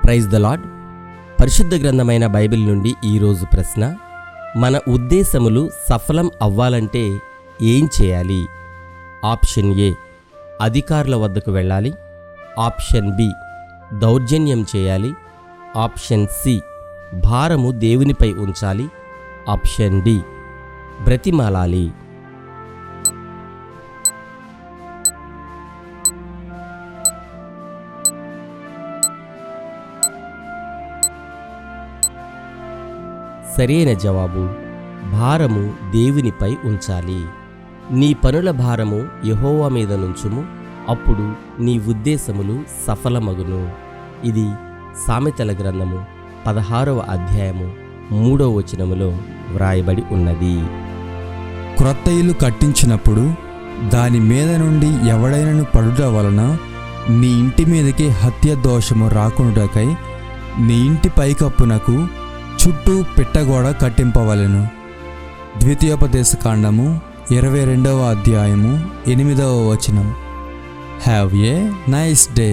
Praise the lord. పరిశుద్ధ గ్రంథమైన Bible నుండి ఈరోజు ప్రశ్న: మన ఉద్దేశములు సఫలం అవ్వాలంటే ఏం చేయాలి? ఆప్షన్ ఏ, అధికారుల వద్దకు వెళ్ళాలి. ఆప్షన్ బి, దౌర్జన్యం చేయాలి. ఆప్షన్ సి, భారము దేవునిపై ఉంచాలి. ఆప్షన్ డి, బ్రతిమాలాలి. సరైన జవాబు భారము దేవునిపై ఉంచాలి. నీ పనుల భారము యెహోవా మీద నుంచుము, అప్పుడు నీ ఉద్దేశములు సఫలమగును. ఇది సామెతల గ్రంథము 16వ అధ్యాయము 3వ వచనములో వ్రాయబడి ఉన్నది. క్రొత్త ఇల్లు కట్టించినప్పుడు దాని మీద నుండి ఎవడైనను పడుట వలన నీ ఇంటి మీదకి హత్య దోషము రాకుండాకై నీ ఇంటి పైకప్పునకు చుట్టూ పిట్టగోడ కట్టింపవలెను. ద్వితీయోపదేశకాండము 22వ అధ్యాయము 8వ వచనం. Have a nice day.